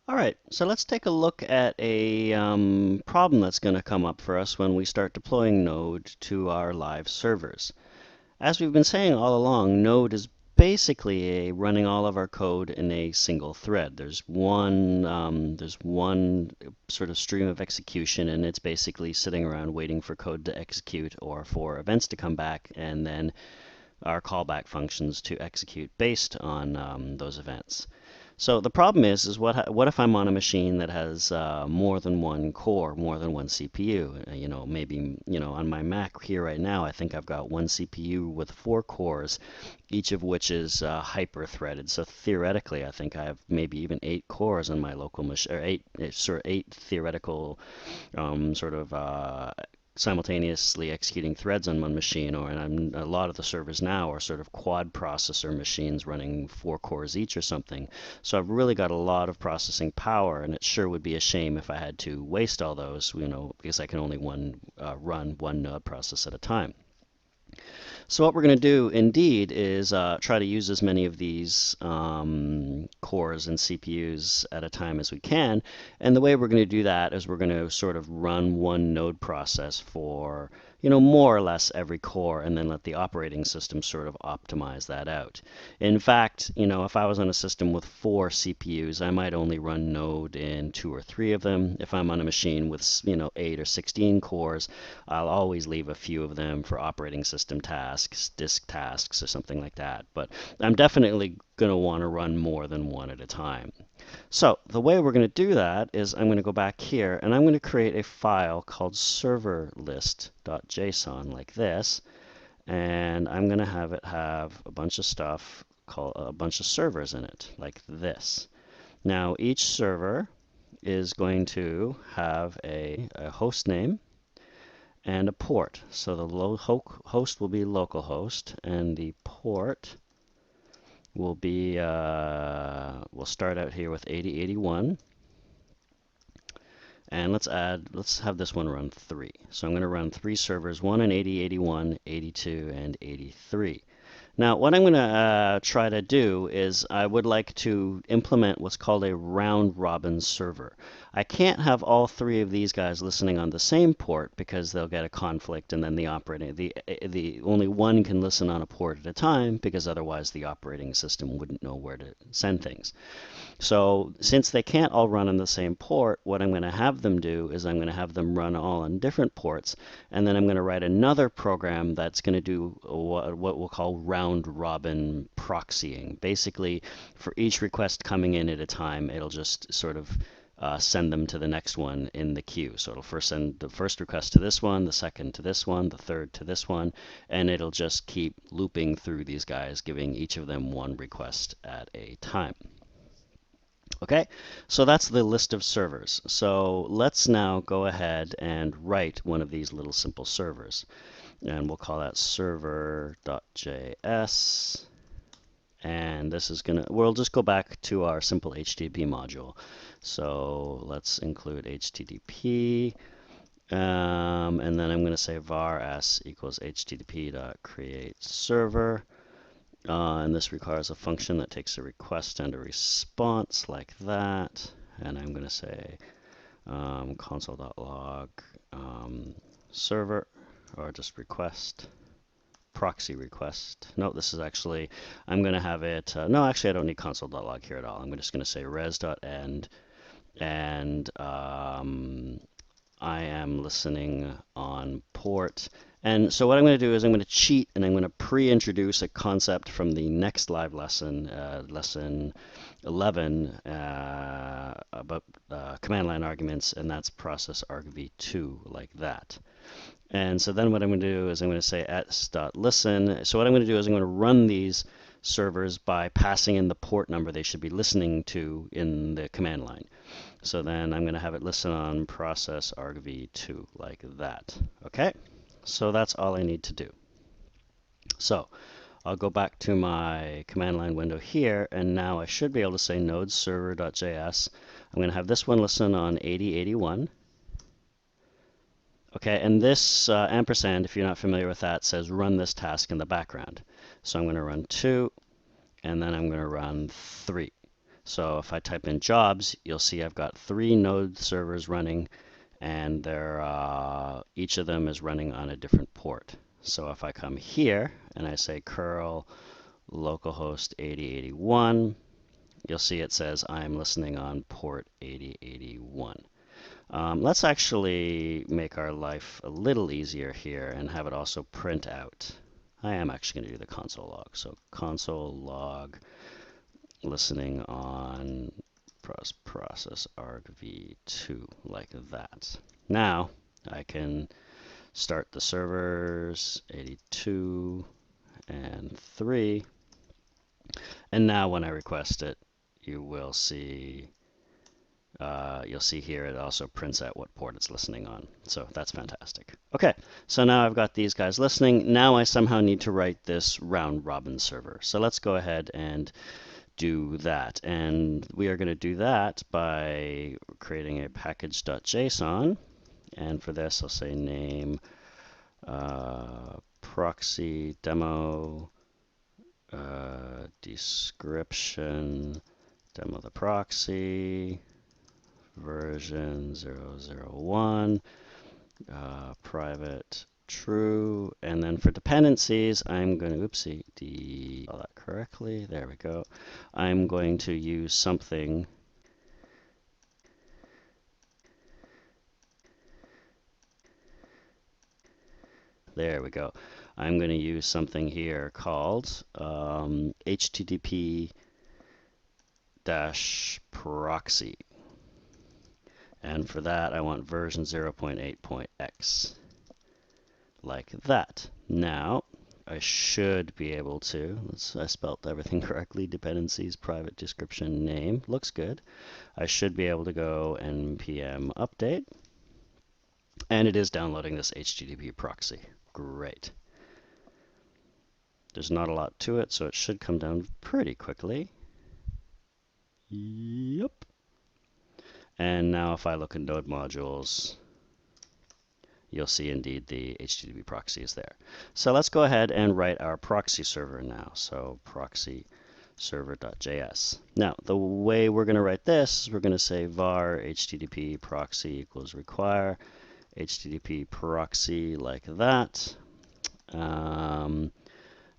All right, so let's take a look at a problem that's going to come up for us when we start deploying Node to our live servers. As we've been saying all along, Node is basically running all of our code in a single thread. There's one sort of stream of execution, and it's basically sitting around waiting for code to execute or for events to come back, and then our callback functions to execute based on those events. So the problem is what if I'm on a machine that has more than one core, more than one CPU? Maybe on my Mac here right now, I think I've got one CPU with 4 cores, each of which is hyper-threaded. So theoretically, I think I have maybe even 8 cores on my local machine, or eight theoretical sort of simultaneously executing threads on one machine, and a lot of the servers now are sort of quad processor machines running 4 cores each or something. So I've really got a lot of processing power, and it sure would be a shame if I had to waste all those, because I can only run one node process at a time. So what we're going to do indeed is try to use as many of these cores and CPUs at a time as we can. And the way we're going to do that is we're going to sort of run one node process for, more or less every core, and then let the operating system sort of optimize that out. In fact, if I was on a system with 4 CPUs, I might only run Node in 2 or 3 of them. If I'm on a machine with, 8 or 16 cores, I'll always leave a few of them for operating system tasks, disk tasks, or something like that. But I'm definitely going to want to run more than one at a time. So the way we're going to do that is I'm going to go back here and I'm going to create a file called serverlist.json like this, and I'm going to have it have a bunch of stuff called a bunch of servers in it like this. Now each server is going to have a host name and a port. So the host will be localhost, and the port will be, we'll start out here with 8081. And let's have this one run 3. So I'm going to run 3 servers, one in 8081, 82, and 83. Now, what I'm going to try to do is I would like to implement what's called a round-robin server. I can't have all 3 of these guys listening on the same port because they'll get a conflict, and then the only one can listen on a port at a time because otherwise the operating system wouldn't know where to send things. So since they can't all run on the same port, what I'm going to have them do is I'm going to have them run all on different ports, and then I'm going to write another program that's going to do what we'll call round-robin proxying. Basically, for each request coming in at a time, it'll just sort of send them to the next one in the queue. So it'll first send the first request to this one, the second to this one, the third to this one, and it'll just keep looping through these guys, giving each of them one request at a time. Okay, so that's the list of servers. So let's now go ahead and write one of these little simple servers. And we'll call that server.js. And this is we'll just go back to our simple HTTP module. So let's include HTTP. And then I'm going to say var s equals http.createServer. And this requires a function that takes a request and a response like that. And I'm going to say console.log server, or just request, proxy request. No, this is actually, I'm going to have it, no, actually I don't need console.log here at all. I'm just going to say res.end, and I am listening on port. And so what I'm going to do is I'm going to cheat, and I'm going to pre-introduce a concept from the next live lesson, lesson 11, about command line arguments, and that's process argv2 like that. And so then what I'm going to do is I'm going to say s.listen. So what I'm going to do is I'm going to run these servers by passing in the port number they should be listening to in the command line. So then I'm going to have it listen on process argv2 like that. Okay? So that's all I need to do. So I'll go back to my command line window here, and now I should be able to say node server.js. I'm going to have this one listen on 8081. Okay, and this ampersand, if you're not familiar with that, says run this task in the background. So I'm going to run 2, and then I'm going to run 3. So if I type in jobs, you'll see I've got 3 node servers running, and each of them is running on a different port. So if I come here and I say curl localhost 8081, you'll see it says I'm listening on port 8081. Let's actually make our life a little easier here and have it also print out. I am actually going to do the console log. So console log listening on process argv2 like that. Now I can start the servers 82 and 3, and now when I request it, you'll see here it also prints out what port it's listening on. So that's fantastic. Okay, so now I've got these guys listening. Now I somehow need to write this round robin server. So let's go ahead and do that. And we are going to do that by creating a package.json. And for this, I'll say name proxy demo description demo the proxy version 001 private true, and then for dependencies I'm going to spell that correctly, there we go. I'm going to use something there we go. I'm going to use something here called HTTP-proxy. And for that, I want version 0.8.x. Like that. Now, I should be able to, I spelled everything correctly, dependencies, private description, name, looks good. I should be able to go npm update. And it is downloading this HTTP proxy. Great. There's not a lot to it, so it should come down pretty quickly. Yep. And now if I look in node modules, you'll see indeed the HTTP proxy is there. So let's go ahead and write our proxy server now. So proxy server.js. Now the way we're going to write this is we're going to say var HTTP proxy equals require HTTP proxy like that.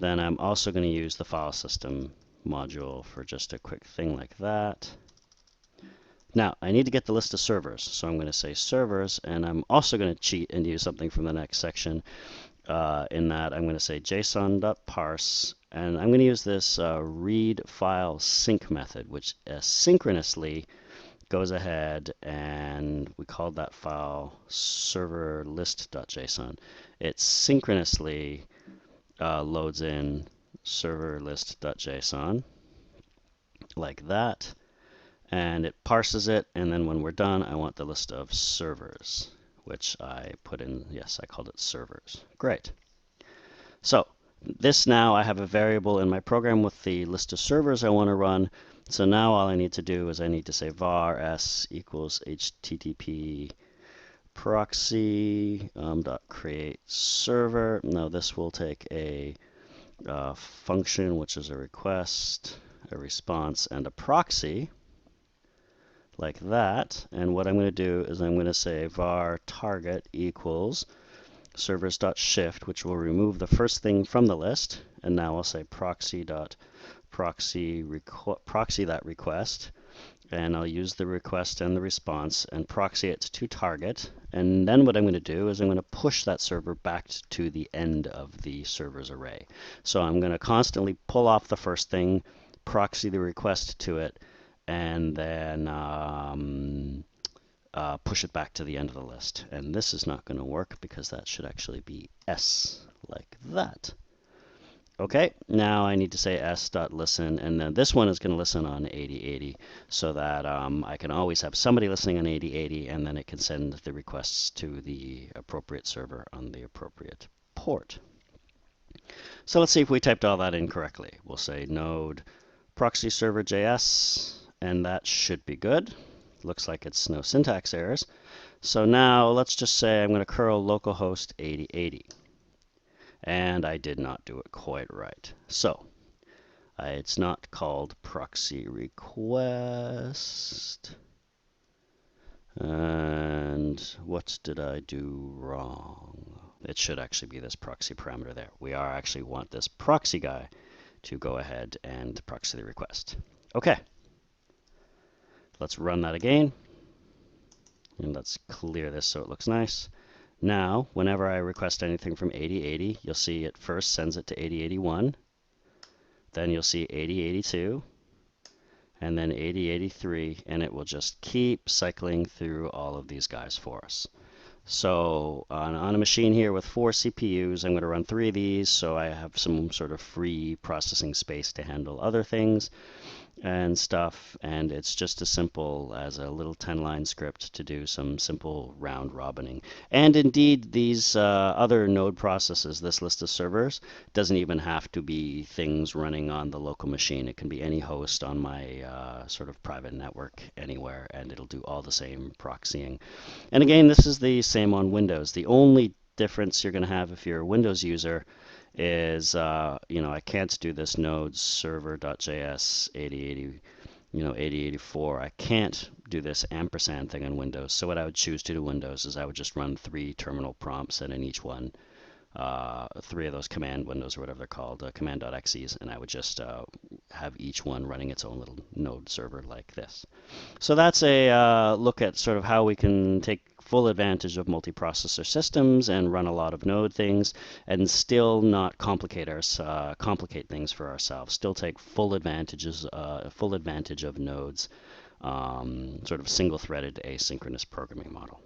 Then I'm also going to use the file system module for just a quick thing like that. Now, I need to get the list of servers, so I'm going to say servers, and I'm also going to cheat and use something from the next section. In that, I'm going to say json.parse, and I'm going to use this read file sync method, which asynchronously goes ahead, and we called that file server list.json. It synchronously loads in server list.json like that. And it parses it, and then when we're done, I want the list of servers, which I put in, yes, I called it servers. Great. So this now, I have a variable in my program with the list of servers I want to run. So now all I need to do is I need to say var s equals http proxy dot create server. Now this will take a function, which is a request, a response, and a proxy. Like that, and what I'm going to do is I'm going to say var target equals servers.shift, which will remove the first thing from the list, and now I'll say proxy that request, and I'll use the request and the response and proxy it to target, and then what I'm going to do is I'm going to push that server back to the end of the servers array. So I'm going to constantly pull off the first thing, proxy the request to it, and then push it back to the end of the list. And this is not going to work because that should actually be s, like that. Okay, now I need to say s.listen, and then this one is going to listen on 8080 so that I can always have somebody listening on 8080, and then it can send the requests to the appropriate server on the appropriate port. So let's see if we typed all that in correctly. We'll say node proxy server JS, and that should be good. Looks like it's no syntax errors. So now let's just say I'm going to curl localhost 8080. And I did not do it quite right. So It's not called proxy request. And what did I do wrong? It should actually be this proxy parameter there. We actually want this proxy guy to go ahead and proxy the request. Okay. Let's run that again. And let's clear this so it looks nice. Now, whenever I request anything from 8080, you'll see it first sends it to 8081. Then you'll see 8082. And then 8083. And it will just keep cycling through all of these guys for us. So on a machine here with 4 CPUs, I'm going to run 3 of these so I have some sort of free processing space to handle other things and stuff. And it's just as simple as a little 10-line script to do some simple round robining. And indeed, these other node processes, this list of servers, doesn't even have to be things running on the local machine. It can be any host on my sort of private network anywhere, and it'll do all the same proxying. And again, this is the same on Windows. The only difference you're going to have if you're a Windows user is, I can't do this node server.js 8080, 8084. I can't do this ampersand thing on Windows. So what I would choose to do Windows is I would just run 3 terminal prompts, and in each one, 3 of those command windows or whatever they're called, command.exes, and I would just have each one running its own little node server like this. So that's a look at sort of how we can take full advantage of multiprocessor systems and run a lot of node things and still not complicate things for ourselves. Still take full advantage of nodes, sort of single-threaded asynchronous programming model.